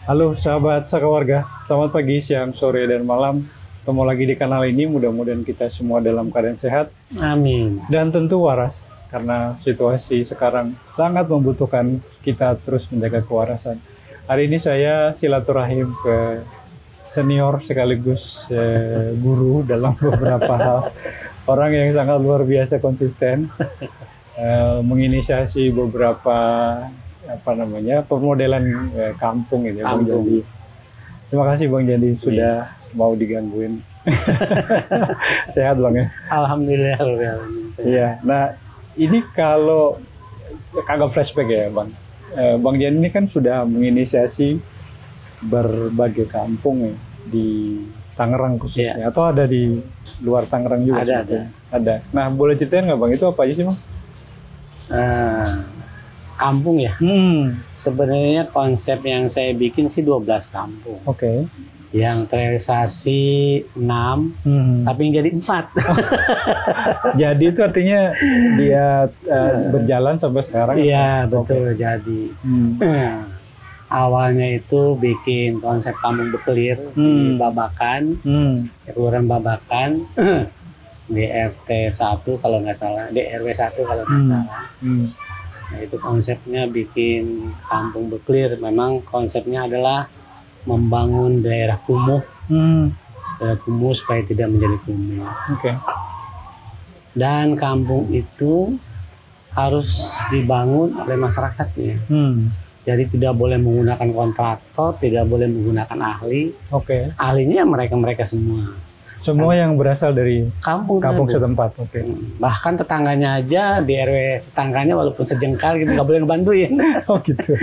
Halo sahabat Sakawarga, selamat pagi, siang, sore, dan malam. Ketemu lagi di kanal ini, mudah-mudahan kita semua dalam keadaan sehat. Amin. Dan tentu waras, karena situasi sekarang sangat membutuhkan kita terus menjaga kewarasan. Hari ini saya silaturahim ke senior sekaligus guru dalam beberapa hal. Orang yang sangat luar biasa konsisten, menginisiasi beberapa pemodelan kampung gitu ya, Bang Jadi. Terima kasih Bang Jadi sudah mau digangguin. Sehat Bang ya? Alhamdulillah. Iya. Nah ini kalau kagak flashback ya Bang. Bang Jadi ini kan sudah menginisiasi berbagai kampung ya, di Tangerang khususnya, atau ada di luar Tangerang juga? Ada. Nah boleh ceritain nggak Bang, itu apa aja sih Bang? Kampung ya. Sebenarnya konsep yang saya bikin sih 12 kampung. Oke. Yang terrealisasi 6, tapi yang jadi 4. Jadi itu artinya dia berjalan sampai sekarang? Iya, betul. Jadi awalnya itu bikin konsep kampung Bekelir di Babakan, Kelurahan Babakan, di RT 1 kalau nggak salah, di RW 1 kalau nggak salah. Nah, itu konsepnya bikin kampung Bekelir. Memang konsepnya adalah membangun daerah kumuh, daerah kumuh supaya tidak menjadi kumuh. Dan kampung itu harus dibangun oleh masyarakatnya. Jadi tidak boleh menggunakan kontraktor, tidak boleh menggunakan ahli. Ahlinya mereka semua. Semua yang berasal dari kampung setempat. Bahkan tetangganya aja di RW tetangganya walaupun sejengkal gitu nggak boleh ngebantuin. Oh gitu.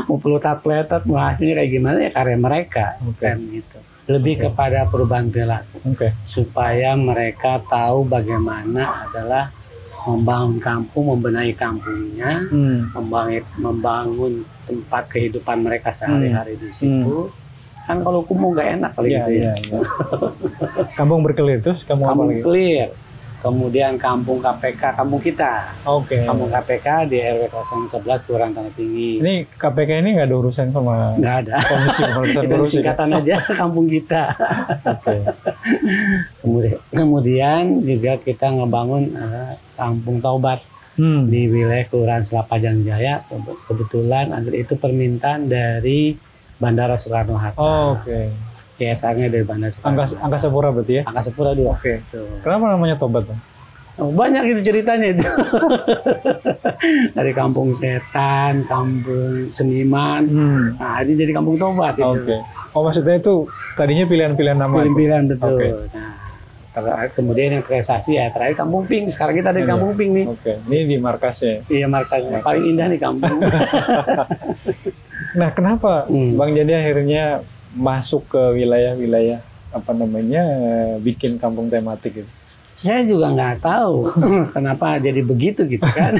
Mau pelutat-pelutat, mau hasilnya kayak gimana ya karya mereka. Kan gitu. Lebih kepada perubahan perilaku. Supaya mereka tahu bagaimana adalah membangun kampung, membenahi kampungnya, membangun tempat kehidupan mereka sehari-hari di situ. Kan kalau kumuh nggak enak kali gitu ya. Kampung Bekelir, terus kampung Bekelir, kemudian kampung KPK, kampung kita. Kampung KPK di RW 011 Kelurahan Tanah Tinggi. Ini KPK ini nggak ada urusan sama? Nggak ada. Komisi Pemerintahan Itu singkatan aja kampung kita. Kemudian juga kita ngebangun kampung Taubat di wilayah Kelurahan Selapajang Jaya. Kebetulan itu permintaan dari Bandara Soekarno-Hatta. CSR-nya dari Bandara Soekarno-Hatta. Angkasa Pura berarti ya? Angkasa Pura 2. Kenapa namanya Tobat Bang? Banyak itu ceritanya itu. Dari kampung setan, kampung seniman. Nah, ini jadi kampung Tobat itu. Oh maksudnya itu tadinya pilihan-pilihan nama? Pilihan betul. Nah, kemudian yang terrealisasi ya terakhir Kampung Pink. Sekarang kita ada di Kampung Pink nih. Ini di markasnya? Iya, markasnya. Paling indah nih kampung. Nah, kenapa Bang Jadi akhirnya masuk ke wilayah-wilayah bikin kampung tematik gitu? Saya juga nggak tahu kenapa jadi begitu gitu kan.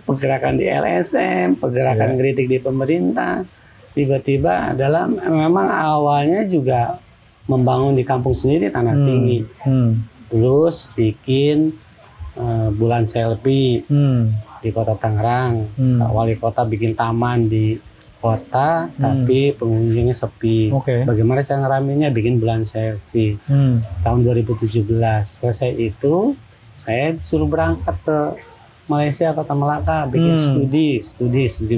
Pergerakan di LSM, pergerakan kritik di pemerintah, tiba-tiba adalah memang awalnya juga membangun di kampung sendiri Tanah Tinggi. Terus bikin bulan selfie di Kota Tangerang. Wali kota bikin taman di kota, tapi pengunjungnya sepi. Bagaimana cara ngeraminnya? Bikin bulan selfie. Tahun 2017. Selesai itu, saya suruh berangkat ke Malaysia, Kota Melaka, bikin studi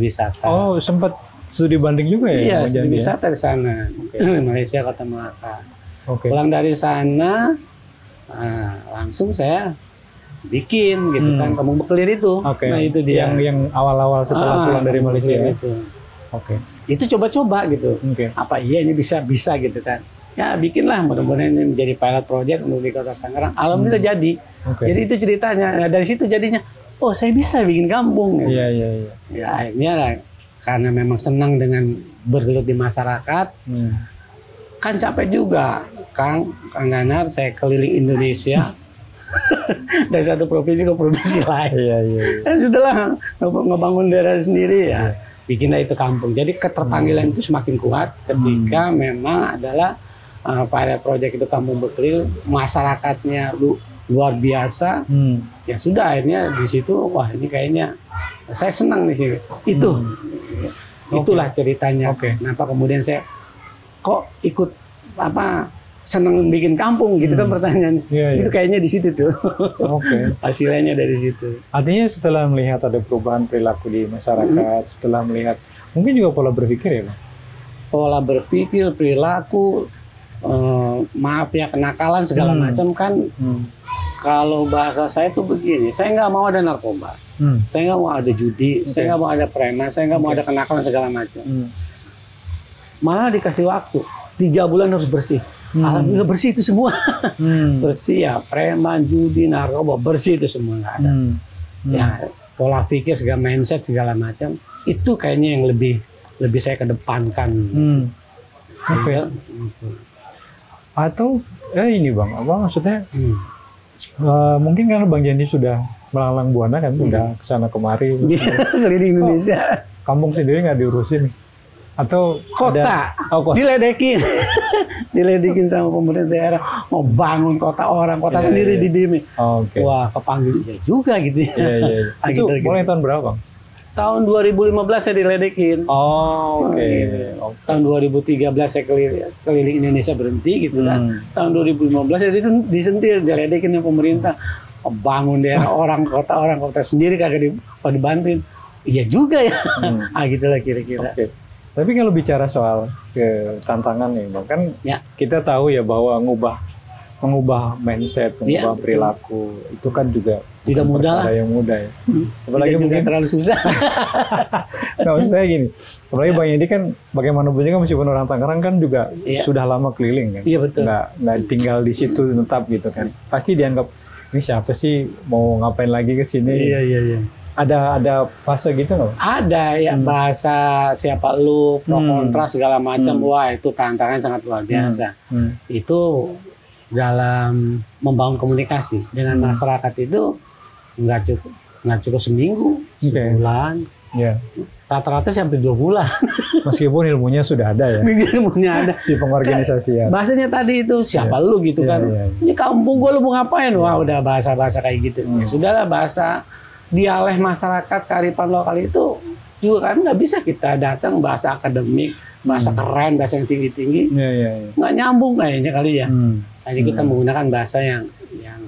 wisata. Oh, sempat studi banding juga ya? Iya, studi wisata di sana. Malaysia, Kota Melaka. Pulang dari sana, langsung saya bikin gitu kan, Kampung Bekelir itu. Nah itu dia. Yang awal-awal setelah pulang dari Malaysia itu. Itu coba-coba gitu. Apa iya ini bisa gitu kan? Ya bikinlah, mudah-mudahan ini menjadi pilot project untuk di Kota Tangerang. Alhamdulillah jadi. Jadi itu ceritanya. Nah, dari situ jadinya, oh saya bisa bikin kampung. Iya. Ya akhirnya lah, karena memang senang dengan bergelut di masyarakat. Kan capek juga, Kang Ganar, saya keliling Indonesia. Dari satu provinsi ke provinsi lain. Kan sudahlah ngebangun daerah sendiri ya. Bikinlah itu kampung. Jadi keterpanggilan itu semakin kuat ketika memang adalah pada proyek itu Kampung Bekelir, masyarakatnya luar biasa. Ya sudah akhirnya di situ wah ini kayaknya saya senang di sini. Itu Itulah ceritanya. Oke. Kenapa kemudian saya kok ikut seneng bikin kampung gitu kan pertanyaan. Iya, Itu iya. kayaknya di situ tuh. Oke. Hasilnya dari situ. Artinya setelah melihat ada perubahan perilaku di masyarakat, setelah melihat mungkin juga pola berpikir ya, Bang? Pola berpikir, perilaku, maaf ya kenakalan segala macam kan. Kalau bahasa saya tuh begini, saya nggak mau ada narkoba, saya nggak mau ada judi, saya nggak mau ada preman, saya nggak mau ada kenakalan segala macam. Malah dikasih waktu 3 bulan harus bersih. Alhamdulillah bersih itu semua. Bersih ya, preman, judi, narkoba, bersih itu semua nggak ada. Ya, pola pikir, segala mindset, segala macam, itu kayaknya yang lebih saya kedepankan. Oke. Atau ini Bang, apa maksudnya? Mungkin karena Bang Jendi sudah melalang buana kan, udah kesana kemari, keliling Indonesia. Kampung sendiri nggak diurusin, atau Kota, kota. diledekin, diledekin sama pemerintah daerah, mau bangun kota orang, kota sendiri didiemin. Oke. Wah, kepanggil ya juga gitu ya. Iya. Itu Gitu. mulai tahun berapa, Bang? Tahun 2015 saya diledekin. Oke. Tahun 2013 saya keliling Indonesia berhenti gitu kan. Tahun 2015 saya disentil, diledekin sama pemerintah. Bangun daerah orang kota sendiri kagak dibantuin. Iya juga ya. Gitulah kira-kira. Oke. Tapi kalau bicara soal tantangan nih, Bang, kan kita tahu ya bahwa mengubah mindset, mengubah perilaku itu kan juga tidak mudah lah. Yang mudah ya. Apalagi mungkin terlalu susah. Nah, maksud saya gini, apalagi Bang Yendi kan bagaimanapun juga meskipun orang Tangerang kan juga sudah lama keliling kan. Iya betul. Nggak tinggal di situ tetap gitu kan. Pasti dianggap ini siapa sih mau ngapain lagi ke sini? Iya. Ada fase gitu nggak? Ada ya, bahasa siapa lu, pro kontra segala macam. Wah, itu tantangan sangat luar biasa. Itu dalam membangun komunikasi dengan masyarakat itu nggak cukup seminggu, sebulan. Ya. Rata-rata sampai 2 bulan. Meskipun ilmunya sudah ada ya. Ilmunya ada. Di pengorganisasian. Bahasanya tadi itu siapa lu gitu kan. Ini kampung gua lu mau ngapain? Wah, udah bahasa-bahasa kayak gitu. Ya sudahlah, bahasa dialek masyarakat, kearifan lokal itu juga kan nggak bisa kita datang bahasa akademik, bahasa keren, bahasa yang tinggi-tinggi. Nggak nyambung kayaknya kali ya. Jadi kita menggunakan bahasa yang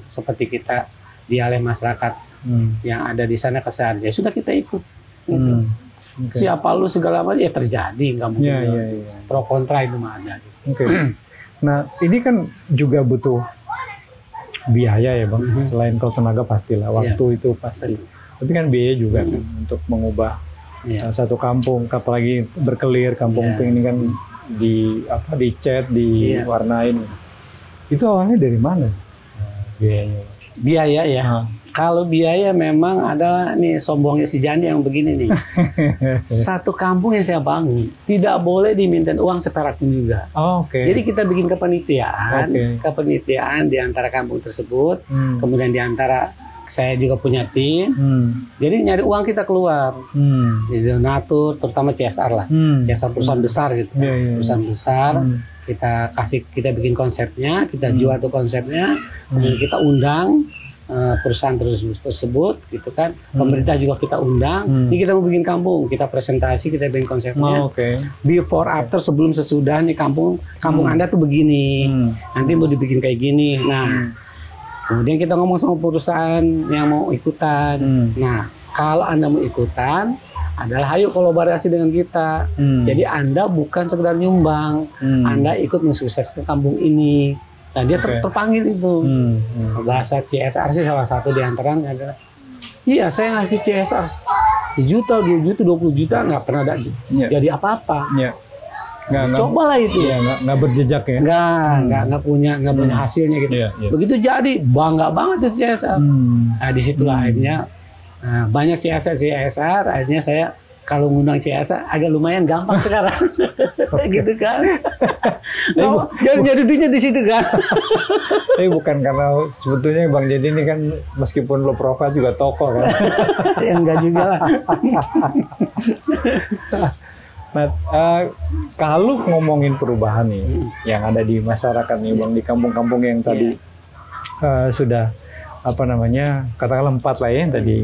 seperti kita dialek masyarakat yang ada di sana kesana. Ya sudah kita ikut. Gitu. Siapa lu segala macam ya terjadi, nggak mungkin. Pro kontra itu mah ada. Oke. Nah ini kan juga butuh biaya ya Bang. Selain kalau tenaga pastilah, waktu itu pasti. Tapi kan biaya juga kan untuk mengubah satu kampung, apalagi berkelir kampung ini kan dicat, diwarnain. Itu awalnya dari mana biayanya? Biaya ya. Kalau biaya memang ada nih, sombongnya si Jandi yang begini nih. Satu kampung yang saya bangun tidak boleh diminta uang seperak pun juga. Jadi kita bikin kepanitiaan di antara kampung tersebut, kemudian di antara saya juga punya tim. Jadi nyari uang kita keluar. Jadi donatur, terutama CSR lah. CSR perusahaan besar gitu. Perusahaan besar. Kita bikin konsepnya, kita jual tuh konsepnya, kemudian kita undang perusahaan tersebut gitu kan. Pemerintah juga kita undang. Ini kita mau bikin kampung, kita presentasi, kita bikin konsepnya. Before after, sebelum sesudah nih kampung Anda tuh begini. Nanti mau dibikin kayak gini. Nah, kemudian kita ngomong sama perusahaan yang mau ikutan. Nah, kalau Anda mau ikutan adalah ayo kolaborasi dengan kita. Jadi Anda bukan sekedar nyumbang, Anda ikut mensukseskan kampung ini. Nah, dia terpanggil itu. Bahasa CSR sih salah satu di antaranya adalah, iya saya ngasih CSR 1 juta, 2 juta, 20 juta, nggak pernah jadi apa-apa. Cobalah itu. Nggak berjejak ya. Nggak punya hasilnya gitu. Begitu jadi bangga banget itu CSR. Nah, disitulah akhirnya banyak CSR, akhirnya saya kalau ngundang CSR agak lumayan gampang sekarang. Gitu kan. Jadi duitnya di situ kan. Tapi bukan karena sebetulnya Bang Jendi ini kan meskipun lo profil juga tokoh kan. Ya enggak juga lah. Nah, kalau ngomongin perubahan nih yang ada di masyarakat nih Bang, di kampung-kampung yang tadi sudah apa namanya, katakanlah 4 lah ya yang tadi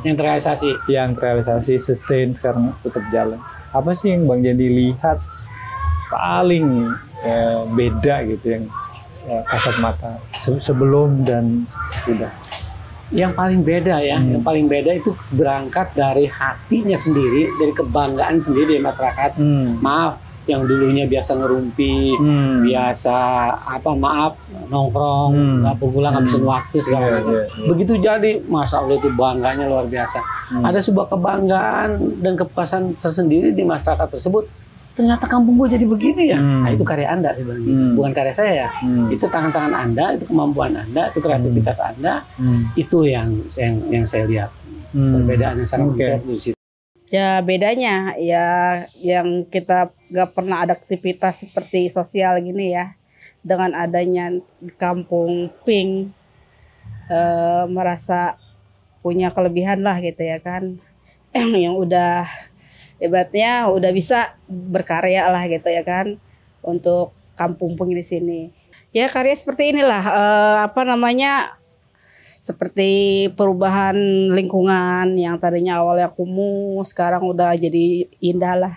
yang terrealisasi, sustain, sekarang tetap jalan. Apa sih yang Bang Jandi lihat paling beda gitu, yang kasat mata sebelum dan sesudah? Yang paling beda ya, yang paling beda itu berangkat dari hatinya sendiri, dari kebanggaan sendiri dari masyarakat. Maaf, yang dulunya biasa ngerumpi, biasa nongkrong, nggak pulang ngabisin waktu segala macam. Begitu jadi, Masya Allah itu bangganya luar biasa. Ada sebuah kebanggaan dan kepuasan tersendiri di masyarakat tersebut. Ternyata kampung gue jadi begini ya. Nah, itu karya Anda sebenarnya, bukan karya saya. Itu tangan-tangan Anda, itu kemampuan Anda, itu kreativitas Anda. Itu yang saya lihat. Perbedaan yang sangat mencolok di situ. Ya bedanya ya yang kita gak pernah ada aktivitas seperti sosial gini ya, dengan adanya kampung Pink merasa punya kelebihan lah gitu ya kan, yang udah hebatnya udah bisa berkarya lah gitu ya kan untuk kampung Pink di sini. Ya karya seperti inilah seperti perubahan lingkungan yang tadinya awalnya kumuh, sekarang udah jadi indah lah.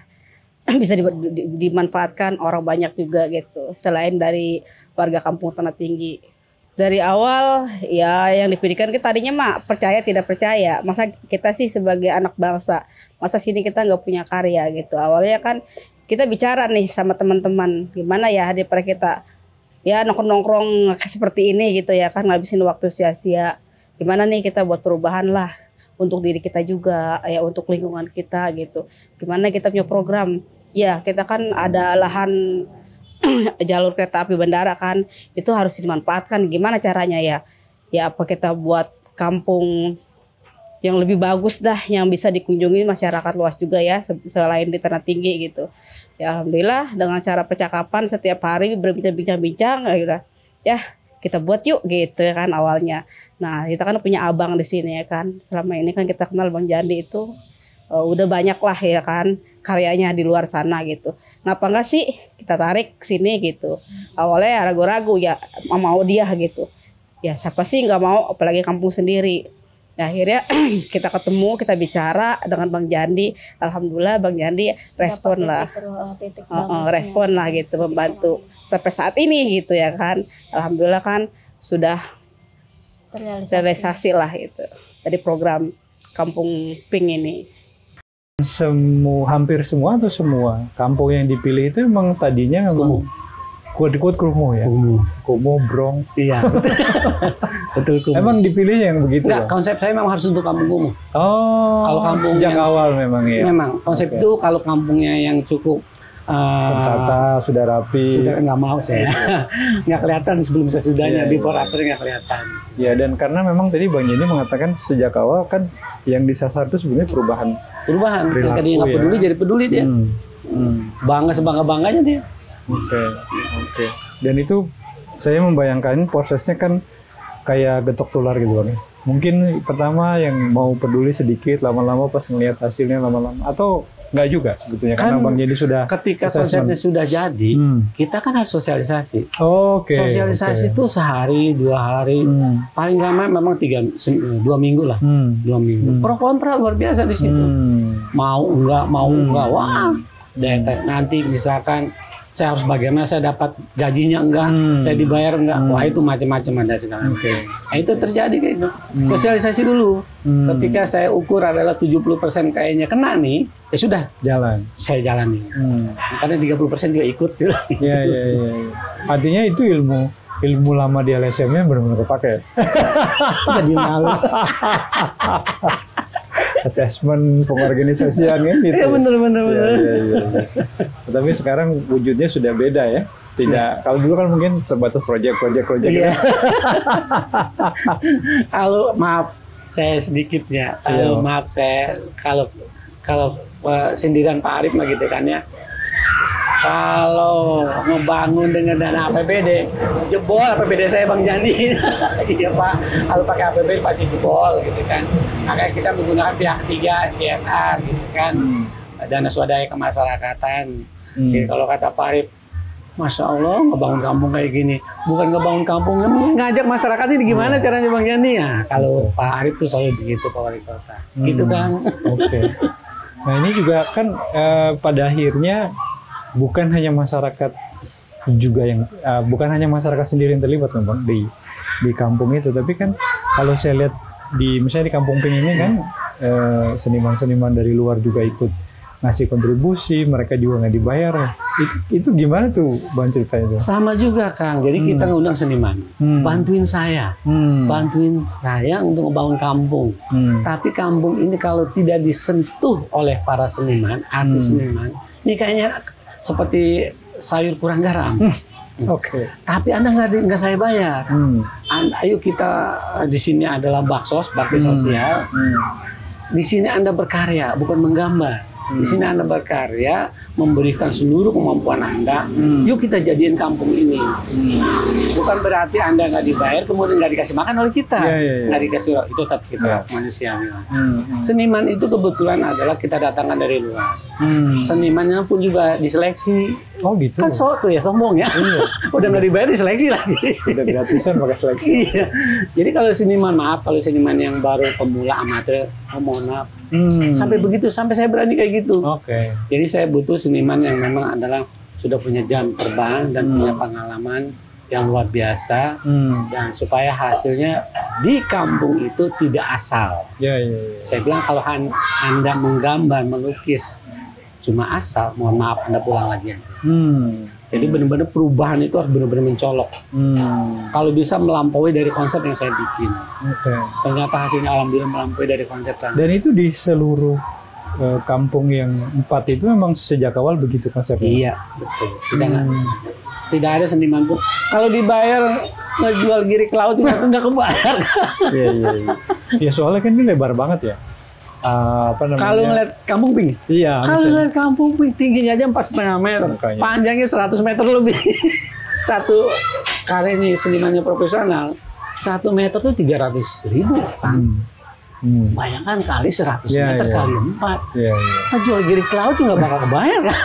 Bisa dimanfaatkan orang banyak juga gitu. Selain dari warga kampung Tanah Tinggi. Dari awal ya yang dipikirkan kita tadinya mah percaya tidak percaya. Masa kita sih sebagai anak bangsa, masa sini kita nggak punya karya gitu. Awalnya kan kita bicara nih sama teman-teman, gimana ya daripada kita ya nongkrong-nongkrong seperti ini gitu ya kan, ngabisin waktu sia-sia. Gimana nih kita buat perubahan lah untuk diri kita juga ya, untuk lingkungan kita gitu. Gimana kita punya program, ya kita kan ada lahan jalur kereta api bandara kan, itu harus dimanfaatkan. Gimana caranya ya apa kita buat kampung yang lebih bagus dah, yang bisa dikunjungi masyarakat luas juga ya, selain di Tanah Tinggi gitu. Ya alhamdulillah dengan cara percakapan setiap hari berbincang-bincang ya kita buat yuk gitu ya kan awalnya. Nah kita kan punya abang di sini ya kan, selama ini kan kita kenal Bang Jandi itu udah banyak lah ya kan karyanya di luar sana gitu. Ngapa enggak sih kita tarik ke sini gitu. Awalnya ragu-ragu ya mau dia gitu. Ya siapa sih nggak mau, apalagi kampung sendiri. Nah, akhirnya kita ketemu, kita bicara dengan Bang Jandi. Alhamdulillah Bang Jandi respon lah, respon lah gitu, membantu sampai saat ini gitu ya kan. Alhamdulillah kan sudah terrealisasi lah itu dari program Kampung Pink ini. Hampir semua atau semua kampung yang dipilih itu emang tadinya memang kuat-kuat kumuh ya? Kumuh, brong. Iya. Betul kumuh. Emang dipilih yang begitu? Enggak, konsep saya memang harus untuk kampung kumuh. Oh, kalau kampung sejak awal memang ya? Memang, konsep itu kalau kampungnya yang cukup tertata, sudah rapi. Sudah nggak mau saya. Nggak kelihatan sebelum sesudahnya, before after nggak kelihatan. Ya, dan karena memang tadi Bang Jandi mengatakan sejak awal kan yang disasar itu sebenarnya perubahan. Yang tadinya nggak peduli jadi peduli dia. Bangga sebangga-bangganya dia. Oke. Dan itu saya membayangkan prosesnya kan kayak getok tular gitu Bang. Mungkin pertama yang mau peduli sedikit, lama-lama pas ngelihat hasilnya lama-lama, atau enggak juga sebetulnya kan, karena Bang Jandi sudah ketika konsepnya sudah jadi, kita kan harus sosialisasi. Sosialisasi itu sehari, 2 hari, paling lama memang 2 minggu lah, 2 minggu. Pro kontra luar biasa di situ. Mau enggak, wah. Nanti misalkan saya harus bagaimana, saya dapat gajinya enggak, saya dibayar enggak, wah itu macam-macam ada segala. Nah, itu terjadi kayak itu. Sosialisasi dulu. Ketika saya ukur adalah 70% kayaknya kena nih, ya sudah jalan. Saya jalani. Karena 30% juga ikut sih. Iya. Artinya itu ilmu lama di LSM-nya benar-benar kepake. Jadi malu. Assessment pengorganisasian kan gitu. Iya benar. Ya. Tapi sekarang wujudnya sudah beda ya. Tidak, kalau dulu kan mungkin terbatas proyek. Iya. Kalau maaf saya sedikit ya. Maaf saya kalau sindiran Pak Arif mah gitu kan ya. Kalau ngebangun dengan dana APBD, jebol APBD saya Bang Jandi. Iya Pak, kalau pakai APBD pasti jebol gitu kan. Makanya kita menggunakan pihak ketiga, CSR gitu kan, dana swadaya kemasyarakatan. Jadi kalau kata Pak Arif, Masya Allah, ngebangun kampung kayak gini. Bukan ngebangun kampungnya, ngajak masyarakat ini gimana caranya Bang Yani. Ya, kalau Pak Arief tuh selalu begitu, Pak Wali Kota. Gitu kan. Oke. Nah ini juga kan pada akhirnya bukan hanya masyarakat juga yang bukan hanya masyarakat sendiri yang terlibat kan Bang di kampung itu, tapi kan kalau saya lihat misalnya di Kampung Pink ini kan seniman-seniman dari luar juga ikut ngasih kontribusi, mereka juga nggak dibayar. Itu gimana tuh Bang ceritanya tuh? Sama juga Kang, jadi kita ngundang seniman, bantuin saya untuk membangun kampung. Tapi kampung ini kalau tidak disentuh oleh para seniman, artis seniman, ini kayaknya seperti sayur kurang garam. Oke. Tapi Anda nggak saya bayar. Ayo kita di sini adalah bakti sosial. Di sini Anda berkarya, bukan menggambar. Di sini Anda berkarya, memberikan seluruh kemampuan Anda. Yuk kita jadiin kampung ini. Bukan berarti Anda nggak dibayar, kemudian nggak dikasih makan oleh kita. Nggak dikasih, itu tetap kita manusiawi. Seniman itu kebetulan adalah kita datangkan dari luar. Senimannya pun juga diseleksi. Oh gitu. Kan tuh ya sombong ya. Udah nggak dibayar diseleksi lagi. Udah gratisan pakai seleksi. Iya. Jadi kalau seniman yang baru pemula amatir, mohon maaf. Sampai begitu, sampai saya berani kayak gitu. Oke. Jadi saya butuh seniman yang memang adalah sudah punya jam terbang dan punya pengalaman yang luar biasa, dan supaya hasilnya di kampung itu tidak asal. Saya bilang kalau Anda menggambar, melukis cuma asal, mohon maaf Anda pulang lagi aja. Jadi benar-benar perubahan itu harus benar-benar mencolok. Kalau bisa melampaui dari konsep yang saya bikin. Ternyata hasilnya alhamdulillah melampaui dari konsep. Dan itu di seluruh kampung yang 4 itu memang sejak awal begitu konsepnya? Iya, betul. Tidak ada seniman pun. Kalau dibayar ngejual girik laut juga nggak kebayar. Iya. Ya soalnya kan ini lebar banget ya. Kalau ngeliat Kampung Pink, kalau ngeliat Kampung Pink tingginya aja 4,5 meter, panjangnya 100 meter lebih. Satu karya ini senimannya profesional, 1 meter tuh 300.000 kan. Bayangkan kali 100 meter kali 4. Kita jual girik laut juga bakal kebayar kan.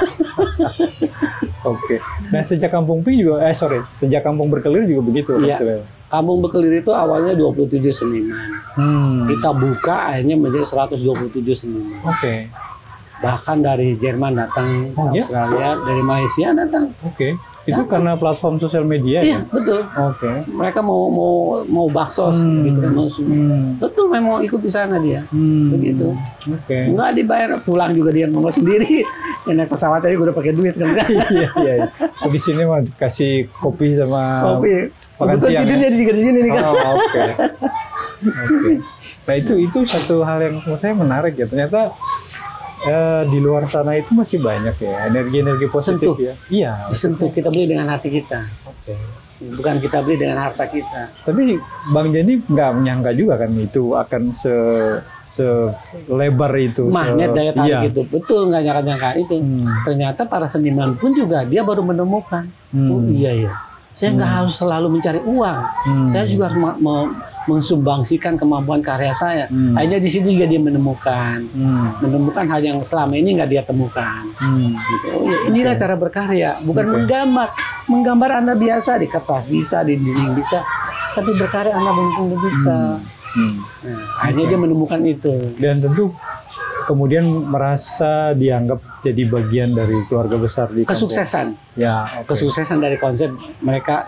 Oke. Nah sejak Kampung Pink juga, sejak Kampung Berkelir juga begitu. Iya. Kampung Berkelir itu awalnya 27 seniman. Kita buka akhirnya menjadi 127 seniman. Oke. Bahkan dari Jerman datang, Australia, dari Malaysia datang. Oke. Itu karena platform sosial media ya? Iya, betul. Oke. Mereka mau baksos gitu kan, betul memang mau ikut di sana dia. Begitu. Oke. Enggak dibayar, pulang juga dia mau sendiri. Yang naik pesawat aja udah pakai duit kan. Iya. Di sini mah kasih kopi sama makan betul, siang. Tidurnya juga di sini nih kan. Oke. Nah itu satu hal yang menurut saya menarik ya. Ternyata di luar sana itu masih banyak ya energi-energi positif. Ya. Iya. Disentuh, kita beli dengan hati kita. Oke. Bukan kita beli dengan harta kita. Tapi Bang Yani nggak menyangka juga kan itu akan selebar itu. Magnet daya tarik itu. Betul, nggak nyangka-nyangka itu. Ternyata para seniman pun juga dia baru menemukan. Oh iya. Saya nggak harus selalu mencari uang. Saya juga harus mensumbangsikan kemampuan karya saya. Akhirnya di situ juga dia menemukan hal yang selama ini nggak dia temukan. Gitu. Oh, ya, inilah cara berkarya, bukan menggambar. Menggambar Anda biasa di kertas bisa, di dinding bisa, tapi berkarya Anda belum bisa. Nah, akhirnya dia menemukan itu. Dan tentu kemudian merasa dianggap jadi bagian dari keluarga besar di kampung. Kesuksesan. Ya, kesuksesan dari konsep mereka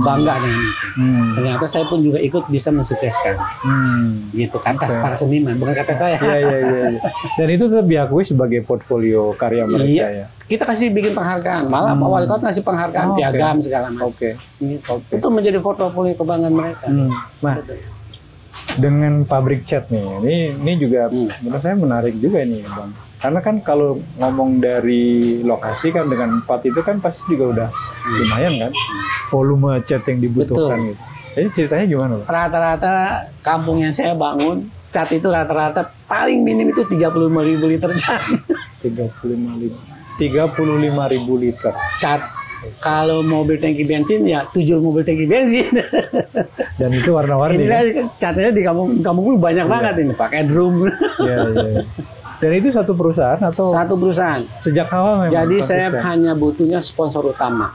bangga dengan itu. Ternyata saya pun juga ikut bisa mensukseskan. Gitu kata para seniman, bukan kata saya. Iya. Dan itu tetap diakui sebagai portfolio karya mereka ya. Kita kasih bikin penghargaan, malah Pak Wali Kota ngasih penghargaan, piagam segala macam. Itu menjadi portofolio kebanggaan mereka. Nah, dengan pabrik cat nih, ini juga menurut saya menarik juga ini, Bang. Karena kan kalau ngomong dari lokasi kan dengan 4 itu kan pasti juga udah lumayan kan, volume cat yang dibutuhkan gitu. Jadi ceritanya gimana, Bang? Rata-rata kampung yang saya bangun, cat itu rata-rata paling minim itu 35.000 liter cat. 35.000 liter cat. Kalau mobil tangki bensin ya 7 mobil tangki bensin. Dan itu warna-warni. Ini catnya di kampung banyak banget ini, pakai drum. Iya. Dan itu satu perusahaan atau Satu perusahaan. sejak awal memang? Jadi saya konsisten? hanya butuhnya sponsor utama.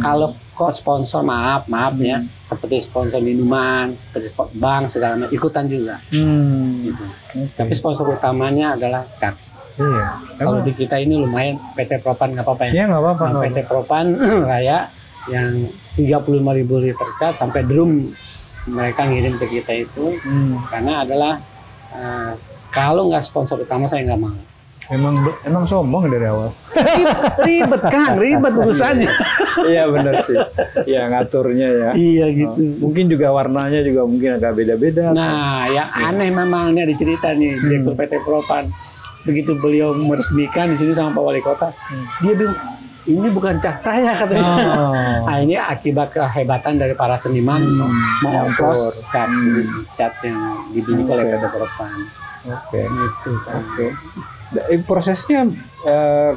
Kalau kok sponsor maaf ya, seperti sponsor minuman, seperti bank segala macam ikutan juga. Gitu. Oke. Tapi sponsor utamanya adalah cat. Iya. Kalau di kita ini lumayan PT Propan nggak apa-apa ya. Iya nggak apa-apa. Nah, PT Propan Raya yang 35.000 liter cat sampai drum mereka ngirim ke kita itu karena adalah kalau nggak sponsor utama saya nggak mau. Emang sombong dari awal. Ribet kan, ribet urusannya. Iya benar sih. Iya ngaturnya ya. Iya gitu. Mungkin juga warnanya juga mungkin agak beda-beda. Nah, yang aneh memang ini ada cerita nih Direktur PT Propan. Begitu beliau meresmikan di sini sama Pak Wali Kota, dia bilang ini bukan cat saya katanya. Nah, ini akibat kehebatan dari para seniman mengoplos cat yang dibidik oleh PT Propan. Oke. Gitu kan. Oke. Prosesnya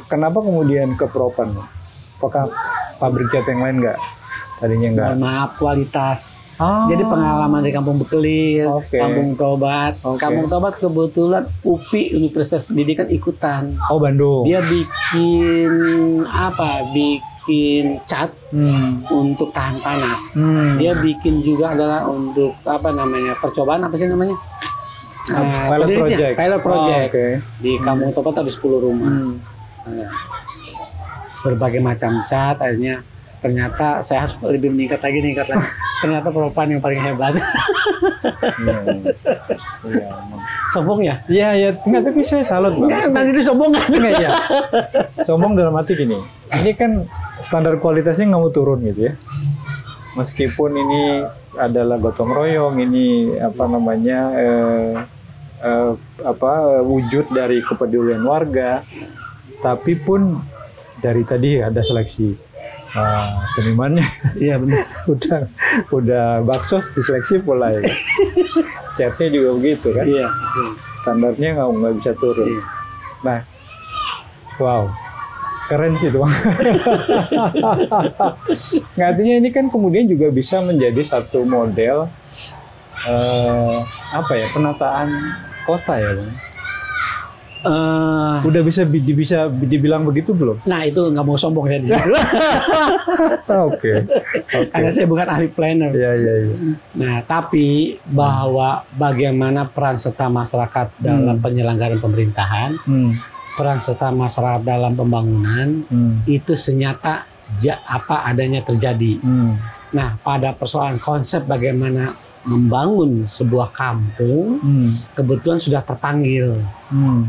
kenapa kemudian ke Propan? Apakah pabrik cat yang lain nggak? Tadinya nggak. Mohon maaf kualitas. Jadi pengalaman di Kampung Bekelir, Kampung Tobat. Kampung Tobat kebetulan UPI Universitas Pendidikan ikutan. Oh Bandung. Dia bikin apa? Bikin cat untuk tahan panas. Dia bikin juga adalah untuk apa namanya? Percobaan apa sih namanya? Pilot project. Pilot project. Di Kampung Tobat ada 10 rumah. Berbagai macam cat akhirnya. Ternyata saya harus lebih meningkat lagi. Ternyata Propan yang paling hebat. Iya. Sombong ya? Iya, enggak, tapi saya salut Bang. Nanti itu sombong kan? Enggak ya. Sombong dalam arti gini. Ini kan standar kualitasnya nggak mau turun gitu ya. Meskipun ini adalah gotong royong, ini apa namanya wujud dari kepedulian warga, tapi pun dari tadi ada seleksi senimannya. Iya benar. udah bakso diseleksi pula ya. Catnya juga begitu kan. Iya. Standarnya nggak bisa turun. Iya. Nah, wow, keren sih tuh. Artinya ini kan kemudian juga bisa menjadi satu model penataan kota ya Bang. Udah bisa dibilang begitu belum? Nah itu nggak mau sombong ya di situ. Oke. Karena saya bukan ahli planner. Iya. Nah tapi bahwa bagaimana peran serta masyarakat dalam penyelenggaraan pemerintahan, peran serta masyarakat dalam pembangunan itu senyata apa adanya terjadi. Nah pada persoalan konsep bagaimana membangun sebuah kampung, kebetulan sudah terpanggil.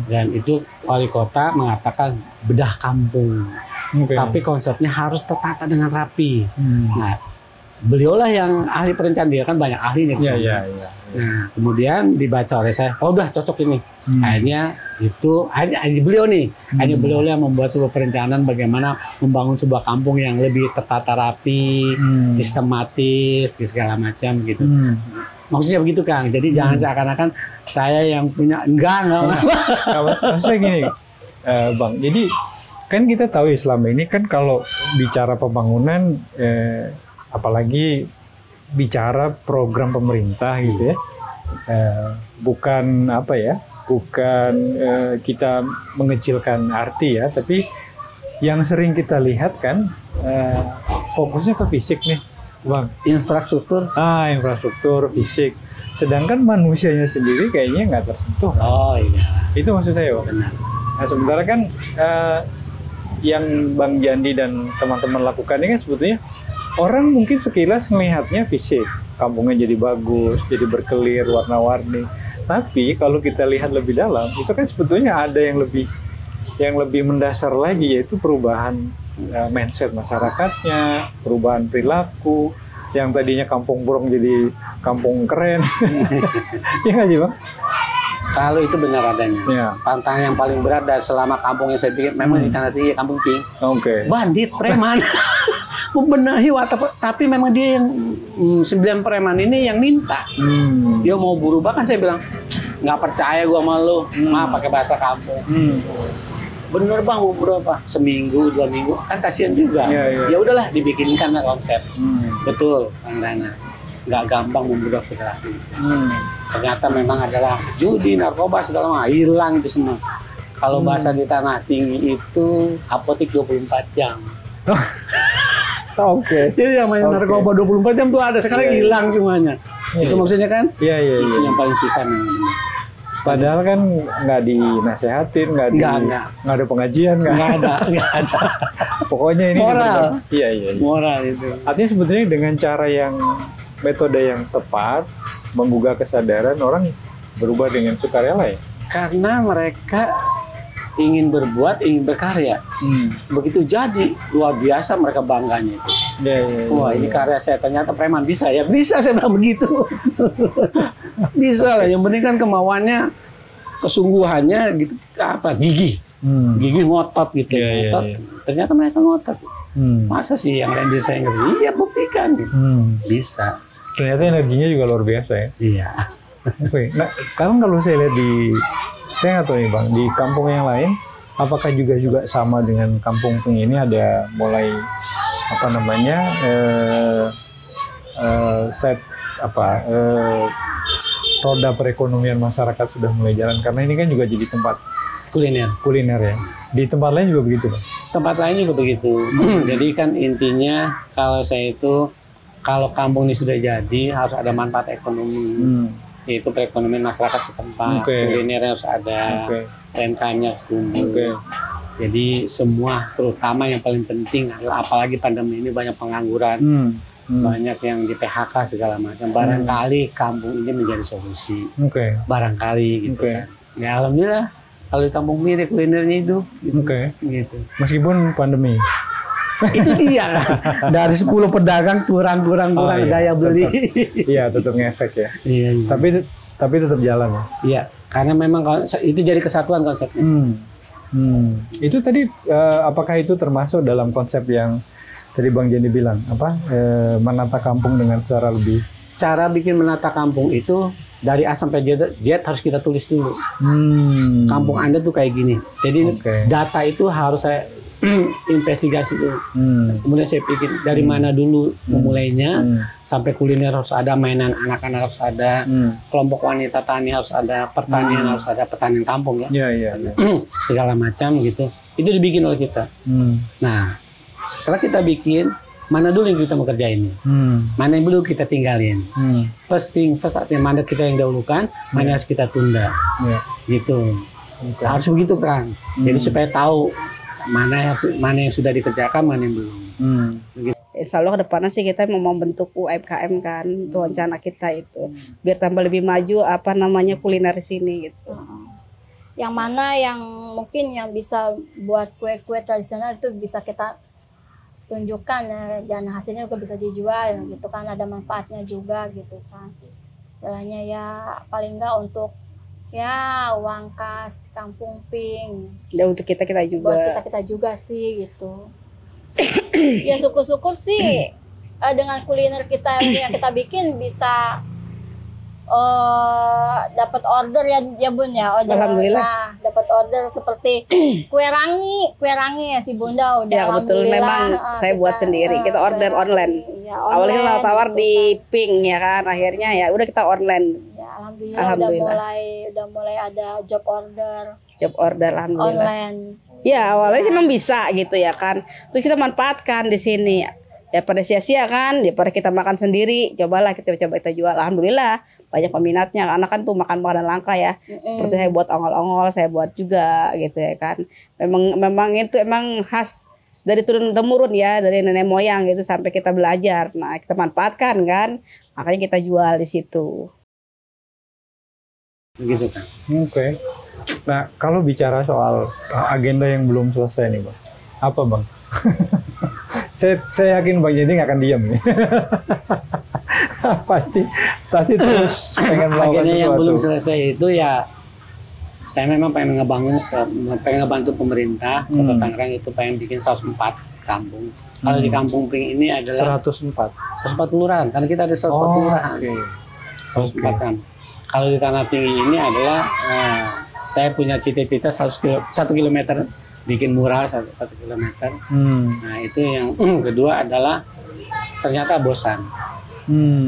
Dan itu wali kota mengatakan bedah kampung. Tapi konsepnya harus tertata dengan rapi. Nah, beliaulah yang ahli perencanaan, dia kan banyak ahlinya. Iya. Nah, kemudian dibaca oleh saya, oh udah cocok ini. Akhirnya beliau nih, hanya beliau yang membuat sebuah perencanaan bagaimana membangun sebuah kampung yang lebih tertata rapi, sistematis, segala macam gitu. Maksudnya begitu Kang. Jadi jangan seakan-akan saya yang punya enggak. Maksudnya gini, Bang. Jadi kan kita tahu ya selama ini kan kalau bicara pembangunan, apalagi bicara program pemerintah gitu ya, bukan kita mengecilkan arti ya, tapi yang sering kita lihat kan fokusnya ke fisik nih, Bang. Infrastruktur. Infrastruktur, fisik. Sedangkan manusianya sendiri kayaknya nggak tersentuh. Oh iya. Itu maksud saya, Bang. Benar. Nah sementara kan yang Bang Jandi dan teman-teman lakukan ini kan sebetulnya orang mungkin sekilas melihatnya fisik, kampungnya jadi bagus, jadi berkelir, warna-warni. Tapi kalau kita lihat lebih dalam, itu kan sebetulnya ada yang lebih mendasar lagi, yaitu perubahan mindset masyarakatnya, perubahan perilaku, yang tadinya kampung burung jadi kampung keren. Iya nggak sih Bang? Kalau itu benar adanya. Ya. Tantangan yang paling berat dari selama kampung yang saya bikin, memang di Tanah Tinggi, Kampung Pink. Oke. Bandit, preman. Membenahi tapi memang dia yang 9 preman ini yang minta. Dia mau berubah kan saya bilang nggak percaya gua sama lu, pakai bahasa kampung. Bener Bang mau berubah seminggu 2 minggu kan kasihan juga. Ya udahlah dibikinkan konsep. Betul Kang Dana, nggak gampang membuat perilaku. Ternyata memang adalah judi, narkoba segala macam hilang itu semua. Kalau bahasa di Tanah Tinggi itu apotek 24 jam. Oke. Jadi namanya narkoba 24 jam tuh ada, sekarang Iya, iya. hilang semuanya. Iya, Itu iya. maksudnya kan? Iya, iya, Itu iya. yang paling susah memang. Padahal kan nggak dinasehatin, nggak ada pengajian, Nggak ada. Pokoknya ini Moral. benar-benar- Iya, iya, iya. Moral itu. Artinya sebetulnya dengan cara yang metode yang tepat menggugah kesadaran orang berubah dengan sukarela ya. Karena mereka ingin berbuat, ingin berkarya. Begitu jadi, luar biasa mereka bangganya itu. Iya, iya, iya. Wah, ini karya saya, ternyata preman bisa ya. Bisa, saya bilang begitu. Bisa lah, yang penting kan kemauannya, kesungguhannya gitu, apa, gigih. Gigih ngotot gitu. Iya, iya, Ngotot. iya. Ternyata mereka ngotot. Masa sih yang lain bisa yang ngerti? Iya, buktikan. Gitu. Bisa. Ternyata energinya juga luar biasa ya. Iya. Oke. Nah, sekarang kalau saya lihat saya nggak tahu nih Bang, di kampung yang lain, apakah juga sama dengan kampung Ping ini ada mulai apa namanya roda perekonomian masyarakat sudah mulai jalan karena ini kan juga jadi tempat kuliner ya. Di tempat lain juga begitu Bang. Tempat lain juga begitu. Jadi kan intinya kalau saya itu, kalau kampung ini sudah jadi harus ada manfaat ekonomi. Yaitu perekonomian masyarakat setempat, kulinernya harus ada, UMKM-nya harus tumbuh. Jadi semua, terutama yang paling penting adalah apalagi pandemi ini banyak pengangguran, banyak yang di PHK segala macam. Barangkali kampung ini menjadi solusi. Barangkali gitu kan. Ya alhamdulillah kalau di kampung ini kulinernya itu. Gitu. Meskipun pandemi. Itu dia. Dari 10 pedagang kurang daya beli. Iya, tetap ngefek ya. Iya. Tapi tetap jalan ya. Iya, karena memang itu jadi kesatuan konsepnya. Itu tadi apakah itu termasuk dalam konsep yang tadi Bang Jenny bilang menata kampung dengan secara lebih? Cara bikin menata kampung itu dari A sampai Z harus kita tulis dulu. Kampung Anda tuh kayak gini. Jadi data itu harus saya investigasi dulu. Kemudian saya pikir dari mana dulu memulainya, sampai kuliner harus ada, mainan anak-anak harus ada, kelompok wanita tani harus ada, pertanian harus ada, pertanian kampung ya. Iya. Segala macam gitu. Itu dibikin oleh kita. Nah, setelah kita bikin, mana dulu yang kita mau kerjain? Mana yang dulu kita tinggalin? First thing first, artinya mana kita yang dahulukan, mana harus kita tunda. Gitu. Harus begitu kan. Jadi supaya tahu mana yang sudah dikerjakan, mana yang belum. Insya Allah kedepannya sih kita mau membentuk UMKM kan, itu rencana kita itu, biar tambah lebih maju kuliner di sini gitu. Yang mana yang mungkin yang bisa buat kue-kue tradisional itu bisa kita tunjukkan ya, dan hasilnya juga bisa dijual gitu kan, ada manfaatnya juga gitu kan. Istilahnya ya paling enggak untuk ya uang kas kampung Ping. Dan untuk kita juga. Buat kita juga sih gitu. Ya syukur-syukur sih dengan kuliner kita yang kita bikin bisa dapat order ya Bun ya. Alhamdulillah. Dapat order seperti kue rangi ya si Bunda udah. Ya betul, memang saya buat sendiri. Kita order online. Ya, awalnya kita tawar gitu di Ping ya kan, akhirnya ya udah kita online. Ya, alhamdulillah. Udah mulai ada job order alhamdulillah. Online. Ya awalnya sih memang bisa gitu ya kan. Terus kita manfaatkan di sini. Ya pada sia-sia kan, daripada kita makan sendiri, coba kita jual. Alhamdulillah banyak peminatnya, karena kan tuh makan makanan langka ya. Seperti saya buat ongol-ongol, saya buat juga gitu ya kan. Memang itu emang khas dari turun temurun ya, dari nenek moyang gitu sampai kita belajar. Nah, kita manfaatkan kan. Makanya kita jual di situ. Begitu kan. Nah, kalau bicara soal agenda yang belum selesai nih, Bang. Apa, Bang? saya yakin Bang Jenny nggak akan diam nih. pasti terus pengen melakukan agenda yang sesuatu. belum selesai itu ya, saya memang pengen ngebantu pemerintah Kota Tangerang itu pengen bikin 104 kampung. Kalau di Kampung Ping ini adalah 104 kelurahan, karena kita ada 104 kelurahan. 104 kan. Kalau di Tanah Tinggi ini adalah saya punya cita-cita 1 kilometer bikin mural 1 kilometer. Nah itu yang kedua adalah ternyata bosan.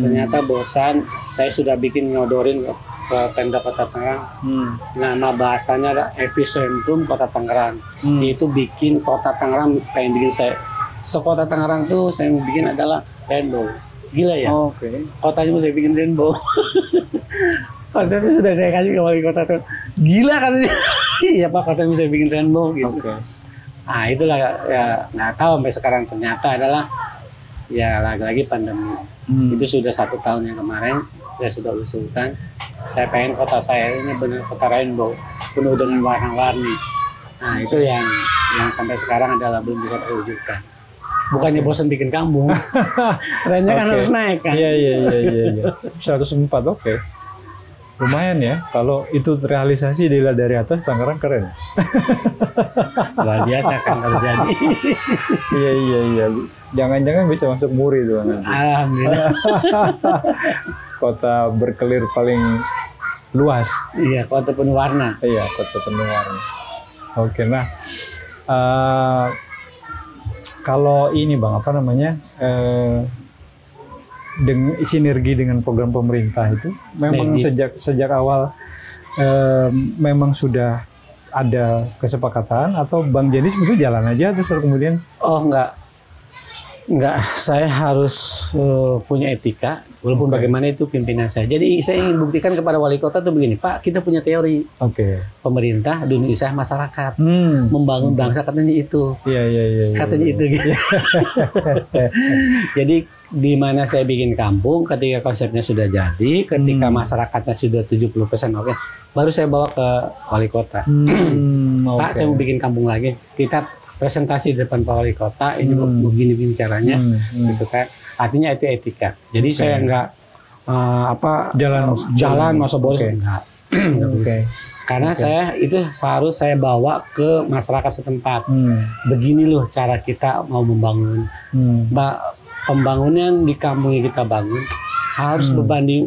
Ternyata bosan. Saya sudah bikin nyodorin ke Pemda Kota Tangerang. Nama bahasanya ada Epicentrum Kota Tangerang. Itu bikin Kota Tangerang, pengen bikin saya sekota Tangerang tuh saya mau bikin adalah rainbow. Gila ya? Oke. Kotanya mau saya bikin rainbow. Konsepnya sudah saya kasih ke wali kota tuh. Gila katanya. Iya Pak, kotanya bisa bikin rainbow gitu. Oke. Nah itulah ya nggak tahu sampai sekarang ternyata adalah ya lagi-lagi pandemi. Itu sudah 1 tahun yang kemarin saya sudah usulkan. Saya pengen kota saya ini benar kota rainbow, penuh dengan warna-warni. Nah itu yang sampai sekarang adalah belum bisa terwujudkan. Bukannya bosan bikin kampung, trennya kan harus naik kan. Iya. 104 oke. Lumayan ya, kalau itu terrealisasi dilihat dari atas, Tangerang keren. Luar biasa kan terjadi. Iya. Jangan-jangan bisa masuk MURI tuh nanti. Alhamdulillah. Kota berkelir paling luas. Iya, kota penuh warna. Iya, kota penuh warna. Oke, nah kalau ini Bang, apa namanya? Dengan sinergi dengan program pemerintah itu memang sejak awal memang sudah ada kesepakatan atau Bang Jenis itu jalan aja terus kemudian enggak, saya harus punya etika walaupun bagaimana itu pimpinan saya. Jadi saya ingin buktikan kepada wali kota tuh begini, Pak, kita punya teori. Pemerintah, dunia usaha, masyarakat membangun bangsa katanya itu. Iya. Katanya itu gitu. Jadi di mana saya bikin kampung, ketika konsepnya sudah jadi, ketika masyarakatnya sudah 70% oke, baru saya bawa ke wali kota. Pak, saya mau bikin kampung lagi. Kita presentasi di depan Pak Wali Kota, ini begini caranya, gitu kan. Artinya itu etika. Jadi saya nggak jalan masa boros enggak. Karena saya itu harus saya bawa ke masyarakat setempat. Begini loh cara kita mau membangun. Pembangunan di kampung yang kita bangun harus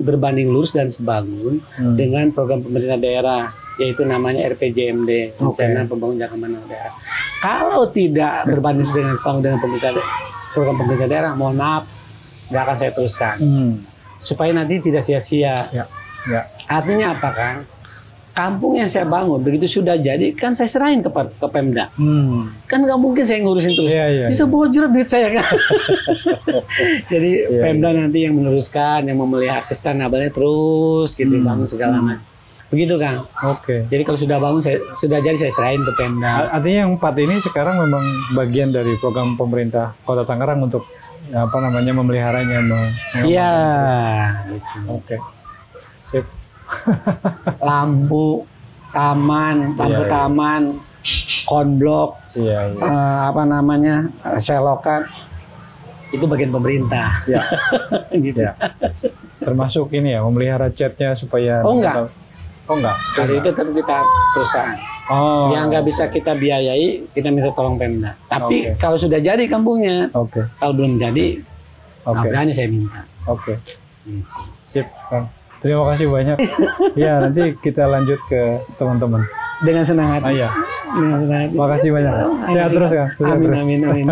berbanding lurus dan sebangun dengan program pemerintah daerah, yaitu namanya RPJMD, Rencana Pembangunan Jangka Menengah Daerah. Kalau tidak berbanding dengan program pemerintah daerah, mohon maaf, nggak akan saya teruskan. Supaya nanti tidak sia-sia. Artinya apa kan? Kampung yang saya bangun begitu sudah jadi kan saya serahin ke Pemda. Kan nggak mungkin saya ngurusin terus. Bisa bocor duit saya kan. Jadi Pemda nanti yang meneruskan, yang memelihara sustainable-nya terus gitu, bangun segala macam. Begitu Kang. Jadi kalau sudah bangun sudah jadi saya serahin ke Pemda. Artinya yang 4 ini sekarang memang bagian dari program pemerintah Kota Tangerang untuk apa namanya memeliharanya. Iya. Gitu. Sip. Lampu taman, konblok, apa namanya, selokan, itu bagian pemerintah. Gitu. Termasuk ini ya, memelihara catnya supaya. Enggak. Kalau itu tentu kita perusahaan. Yang nggak bisa kita biayai, kita minta tolong Pemda. Tapi kalau sudah jadi kampungnya, kalau belum jadi, berani saya minta. Sip, Bang. Terima kasih banyak. Ya, nanti kita lanjut ke teman-teman. Dengan senang hati. Iya. Dengan senang hati. Terima kasih banyak. Sehat terus, Kang. Amin.